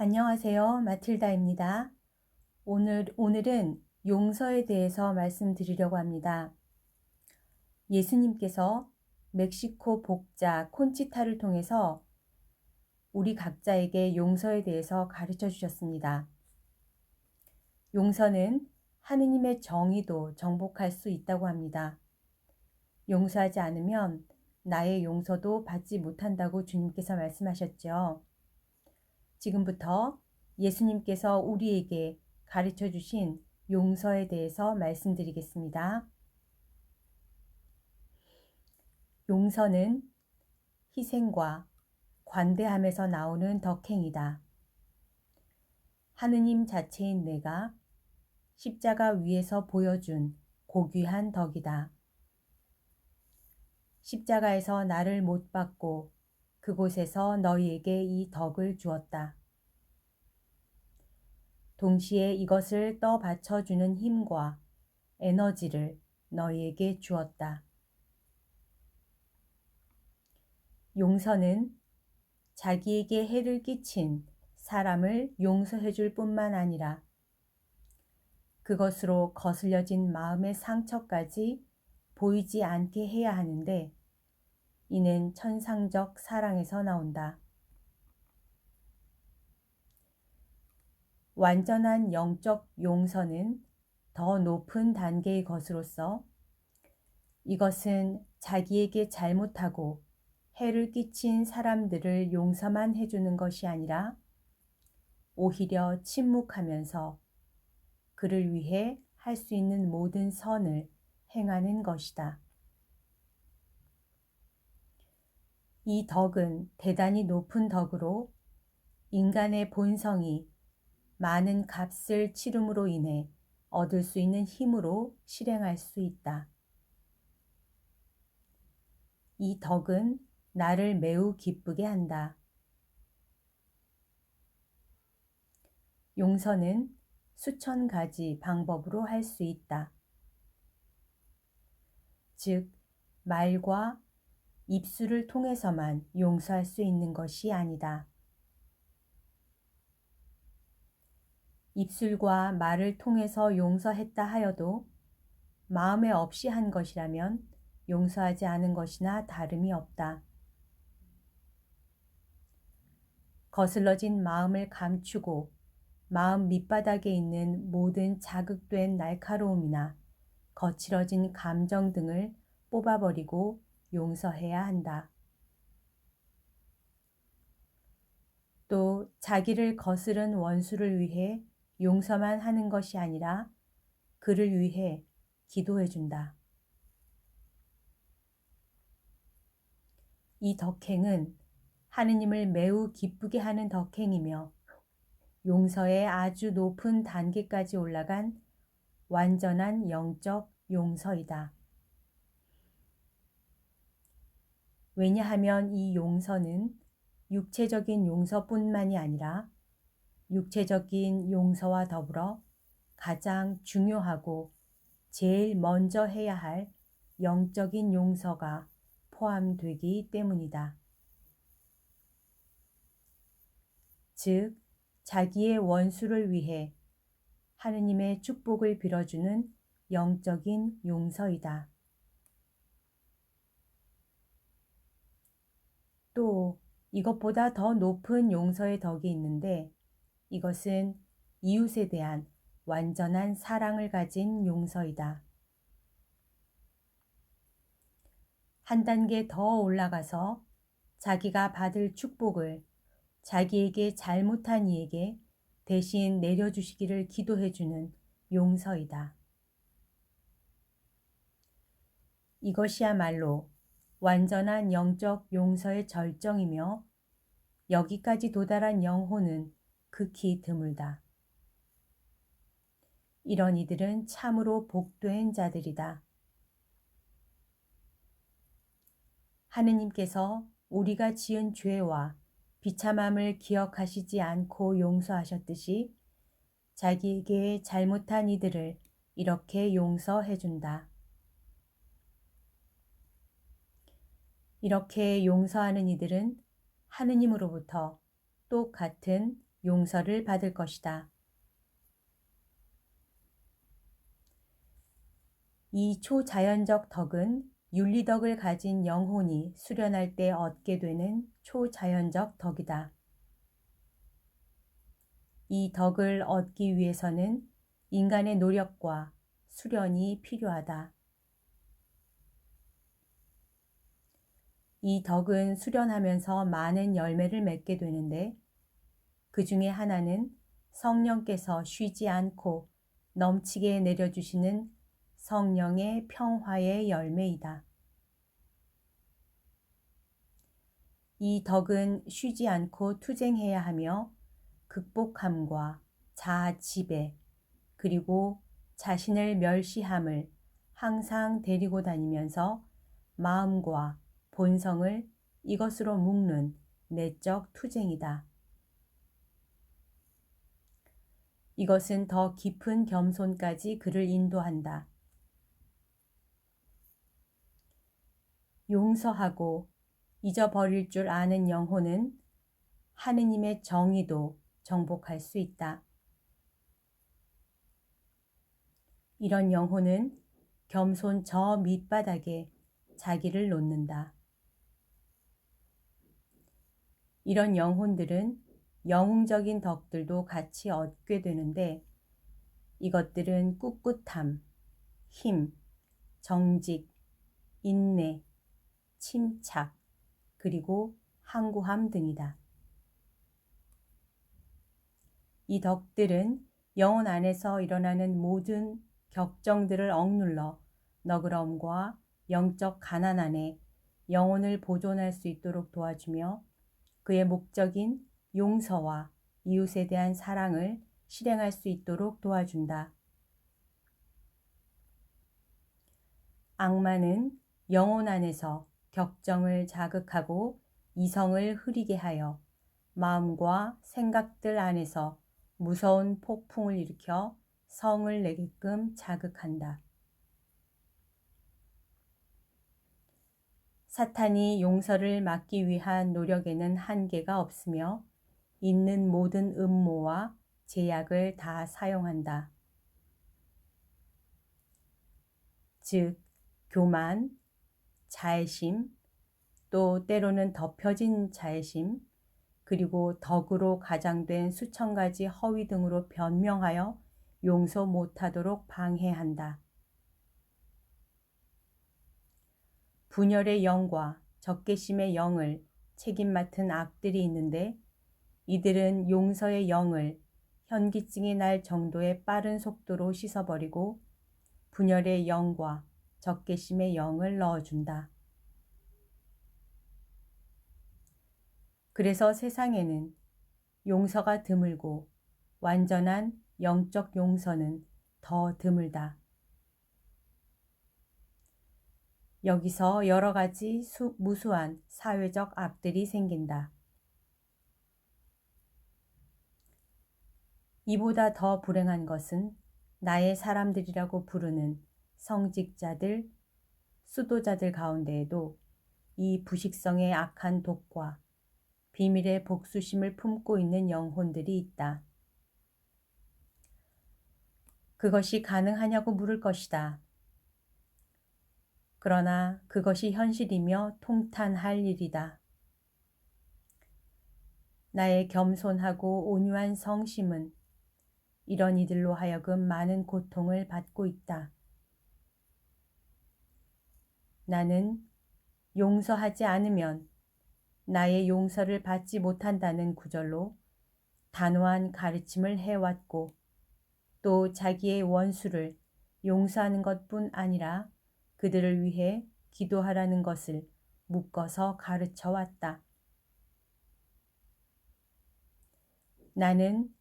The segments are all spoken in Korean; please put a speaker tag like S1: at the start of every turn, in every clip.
S1: 안녕하세요. 마틸다입니다. 오늘은 용서에 대해서 말씀드리려고 합니다. 예수님께서 멕시코 복자 콘치타를 통해서 우리 각자에게 용서에 대해서 가르쳐 주셨습니다. 용서는 하느님의 정의도 정복할 수 있다고 합니다. 용서하지 않으면 나의 용서도 받지 못한다고 주님께서 말씀하셨죠. 지금부터 예수님께서 우리에게 가르쳐 주신 용서에 대해서 말씀드리겠습니다. 용서는 희생과 관대함에서 나오는 덕행이다. 하느님 자체인 내가 십자가 위에서 보여준 고귀한 덕이다. 십자가에서 나를 못 박고 그곳에서 너희에게 이 덕을 주었다. 동시에 이것을 떠받쳐주는 힘과 에너지를 너희에게 주었다. 용서는 자기에게 해를 끼친 사람을 용서해 줄 뿐만 아니라 그것으로 거슬려진 마음의 상처까지 보이지 않게 해야 하는데 이는 천상적 사랑에서 나온다. 완전한 영적 용서는 더 높은 단계의 것으로서 이것은 자기에게 잘못하고 해를 끼친 사람들을 용서만 해주는 것이 아니라 오히려 침묵하면서 그를 위해 할 수 있는 모든 선을 행하는 것이다. 이 덕은 대단히 높은 덕으로 인간의 본성이 많은 값을 치름으로 인해 얻을 수 있는 힘으로 실행할 수 있다. 이 덕은 나를 매우 기쁘게 한다. 용서는 수천 가지 방법으로 할 수 있다. 즉, 말과 입술을 통해서만 용서할 수 있는 것이 아니다. 입술과 말을 통해서 용서했다 하여도 마음에 없이 한 것이라면 용서하지 않은 것이나 다름이 없다. 거슬러진 마음을 감추고 마음 밑바닥에 있는 모든 자극된 날카로움이나 거칠어진 감정 등을 뽑아버리고 용서해야 한다. 또 자기를 거스른 원수를 위해 용서만 하는 것이 아니라 그를 위해 기도해 준다. 이 덕행은 하느님을 매우 기쁘게 하는 덕행이며 용서의 아주 높은 단계까지 올라간 완전한 영적 용서이다. 왜냐하면 이 용서는 육체적인 용서뿐만이 아니라 육체적인 용서와 더불어 가장 중요하고 제일 먼저 해야 할 영적인 용서가 포함되기 때문이다. 즉, 자기의 원수를 위해 하느님의 축복을 빌어주는 영적인 용서이다. 또 이것보다 더 높은 용서의 덕이 있는데 이것은 이웃에 대한 완전한 사랑을 가진 용서이다. 한 단계 더 올라가서 자기가 받을 축복을 자기에게 잘못한 이에게 대신 내려주시기를 기도해주는 용서이다. 이것이야말로 완전한 영적 용서의 절정이며 여기까지 도달한 영혼은 극히 드물다. 이런 이들은 참으로 복된 자들이다. 하느님께서 우리가 지은 죄와 비참함을 기억하시지 않고 용서하셨듯이 자기에게 잘못한 이들을 이렇게 용서해 준다. 이렇게 용서하는 이들은 하느님으로부터 똑같은 용서를 받을 것이다. 이 초자연적 덕은 윤리덕을 가진 영혼이 수련할 때 얻게 되는 초자연적 덕이다. 이 덕을 얻기 위해서는 인간의 노력과 수련이 필요하다. 이 덕은 수련하면서 많은 열매를 맺게 되는데 그 중에 하나는 성령께서 쉬지 않고 넘치게 내려주시는 성령의 평화의 열매이다. 이 덕은 쉬지 않고 투쟁해야 하며 극복함과 자아 지배 그리고 자신을 멸시함을 항상 데리고 다니면서 마음과 본성을 이것으로 묶는 내적 투쟁이다. 이것은 더 깊은 겸손까지 그를 인도한다. 용서하고 잊어버릴 줄 아는 영혼은 하느님의 정의도 정복할 수 있다. 이런 영혼은 겸손 저 밑바닥에 자기를 놓는다. 이런 영혼들은 영웅적인 덕들도 같이 얻게 되는데 이것들은 꿋꿋함, 힘, 정직, 인내, 침착, 그리고 항구함 등이다. 이 덕들은 영혼 안에서 일어나는 모든 격정들을 억눌러 너그러움과 영적 가난 안에 영혼을 보존할 수 있도록 도와주며 그의 목적인 용서와 이웃에 대한 사랑을 실행할 수 있도록 도와준다. 악마는 영혼 안에서 격정을 자극하고 이성을 흐리게 하여 마음과 생각들 안에서 무서운 폭풍을 일으켜 성을 내게끔 자극한다. 사탄이 용서를 막기 위한 노력에는 한계가 없으며 있는 모든 음모와 제약을 다 사용한다. 즉, 교만, 자애심, 또 때로는 덮여진 자애심, 그리고 덕으로 가장된 수천 가지 허위 등으로 변명하여 용서 못하도록 방해한다. 분열의 영과 적개심의 영을 책임 맡은 악들이 있는데 이들은 용서의 영을 현기증이 날 정도의 빠른 속도로 씻어버리고 분열의 영과 적개심의 영을 넣어준다. 그래서 세상에는 용서가 드물고 완전한 영적 용서는 더 드물다. 여기서 여러 가지 무수한 사회적 악들이 생긴다. 이보다 더 불행한 것은 나의 사람들이라고 부르는 성직자들, 수도자들 가운데에도 이 부식성의 악한 독과 비밀의 복수심을 품고 있는 영혼들이 있다. 그것이 가능하냐고 물을 것이다. 그러나 그것이 현실이며 통탄할 일이다. 나의 겸손하고 온유한 성심은 이런 이들로 하여금 많은 고통을 받고 있다. 나는 용서하지 않으면 나의 용서를 받지 못한다는 구절로 단호한 가르침을 해왔고 또 자기의 원수를 용서하는 것뿐 아니라 그들을 위해 기도하라는 것을 묶어서 가르쳐 왔다. 나는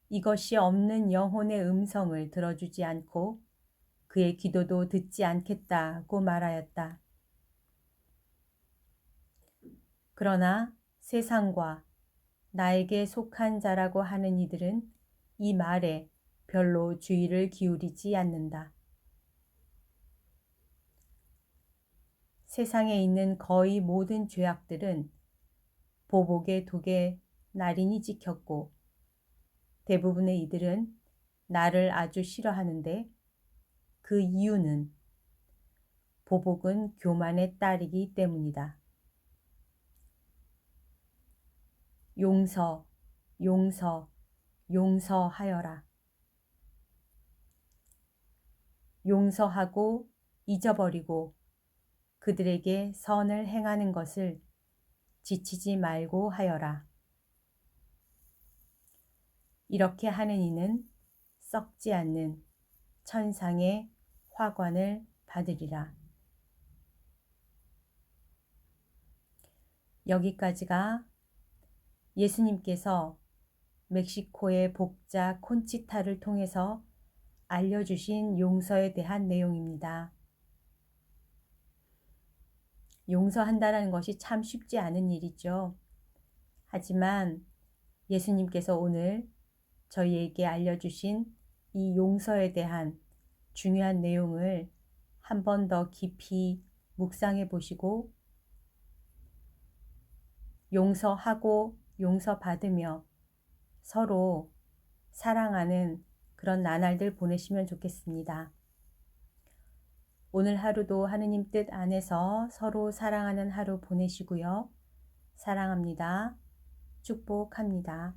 S1: 이것이 없는 영혼의 음성을 들어주지 않고 그의 기도도 듣지 않겠다고 말하였다. 그러나 세상과 나에게 속한 자라고 하는 이들은 이 말에 별로 주의를 기울이지 않는다. 세상에 있는 거의 모든 죄악들은 보복의 독에 날인이 찍혔고 대부분의 이들은 나를 아주 싫어하는데 그 이유는 보복은 교만의 딸이기 때문이다. 용서, 용서, 용서하여라. 용서하고 잊어버리고 그들에게 선을 행하는 것을 지치지 말고 하여라. 이렇게 하는 이는 썩지 않는 천상의 화관을 받으리라. 여기까지가 예수님께서 멕시코의 복자 콘치타를 통해서 알려주신 용서에 대한 내용입니다. 용서한다는 것이 참 쉽지 않은 일이죠. 하지만 예수님께서 오늘 저희에게 알려주신 이 용서에 대한 중요한 내용을 한 번 더 깊이 묵상해 보시고 용서하고 용서받으며 서로 사랑하는 그런 나날들 보내시면 좋겠습니다. 오늘 하루도 하느님 뜻 안에서 서로 사랑하는 하루 보내시고요. 사랑합니다. 축복합니다.